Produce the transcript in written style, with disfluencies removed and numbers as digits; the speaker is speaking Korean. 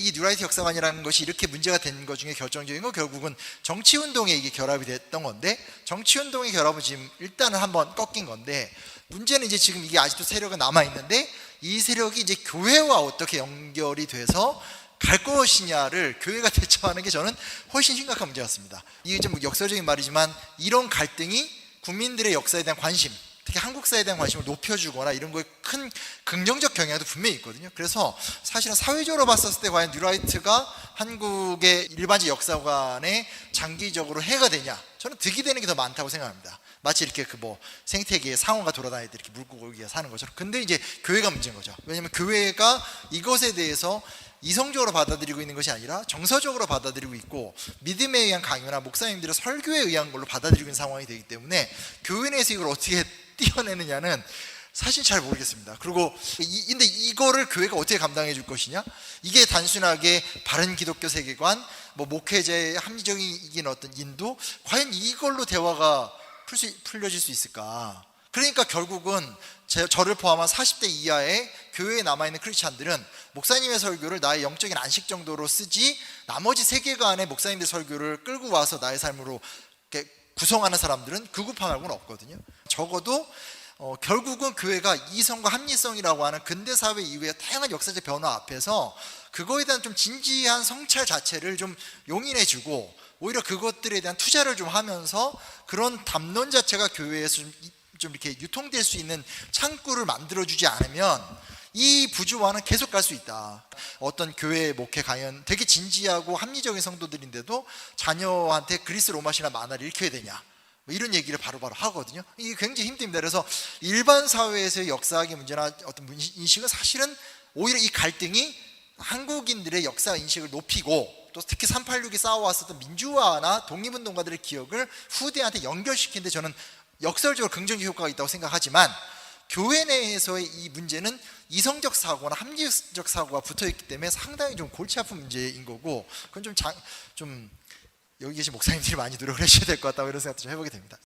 이 뉴라이트 역사관이라는 것이 이렇게 문제가 된 것 중에 결정적인 건 결국은 정치운동에 이게 결합이 됐던 건데, 정치운동의 결합은 지금 일단은 한번 꺾인 건데, 문제는 이제 지금 이게 아직도 세력은 남아있는데 이 세력이 이제 교회와 어떻게 연결이 돼서 갈 것이냐를 교회가 대처하는 게 저는 훨씬 심각한 문제 같습니다. 이게 좀 역설적인 말이지만 이런 갈등이 국민들의 역사에 대한 관심, 특히 한국사에 대한 관심을 높여주거나 이런 거에 큰 긍정적 경향도 분명히 있거든요. 그래서 사실은 사회적으로 봤었을 때 과연 뉴라이트가 한국의 일반적 역사관에 장기적으로 해가 되냐, 저는 득이 되는 게 더 많다고 생각합니다. 마치 이렇게 그 뭐 생태계에 상어가 돌아다니듯 이렇게 물고기가 사는 것처럼. 근데 이제 교회가 문제인 거죠. 왜냐하면 교회가 이것에 대해서 이성적으로 받아들이고 있는 것이 아니라 정서적으로 받아들이고 있고, 믿음에 의한 강요나 목사님들의 설교에 의한 걸로 받아들이고 있는 상황이 되기 때문에 교회 내에서 이걸 어떻게 띄어내느냐는 사실 잘 모르겠습니다. 그리고 근데 이거를 교회가 어떻게 감당해 줄 것이냐? 이게 단순하게 바른 기독교 세계관, 뭐 목회자의 합리적인 어떤 인도, 과연 이걸로 대화가 풀려질 수 있을까? 그러니까 결국은 저를 포함한 40대 이하의 교회에 남아있는 크리스찬들은 목사님의 설교를 나의 영적인 안식 정도로 쓰지, 나머지 세계관의 목사님의 설교를 끌고 와서 나의 삶으로 구성하는 사람들은 극우파 말고는 없거든요. 적어도 결국은 교회가 이성과 합리성이라고 하는 근대사회 이후의 다양한 역사적 변화 앞에서 그거에 대한 좀 진지한 성찰 자체를 좀 용인해주고, 오히려 그것들에 대한 투자를 좀 하면서 그런 담론 자체가 교회에서 좀 이렇게 유통될 수 있는 창구를 만들어주지 않으면 이 부조화는 계속 갈 수 있다. 어떤 교회 목회 강연 되게 진지하고 합리적인 성도들인데도 자녀한테 그리스 로마 신화 만화를 읽혀야 되냐, 뭐 이런 얘기를 바로바로 하거든요. 이게 굉장히 힘듭니다. 그래서 일반 사회에서의 역사학의 문제나 어떤 인식은 사실은 오히려 이 갈등이 한국인들의 역사 인식을 높이고, 또 특히 386이 싸워왔었던 민주화나 독립운동가들의 기억을 후대한테 연결시키는데 저는 역설적으로 긍정적 효과가 있다고 생각하지만, 교회 내에서의 이 문제는 이성적 사고나 합리적 사고가 붙어있기 때문에 상당히 좀 골치 아픈 문제인 거고, 그건 좀 여기 계신 목사님들이 많이 노력을 하셔야 될 것 같다고 이런 생각도 좀 해보게 됩니다.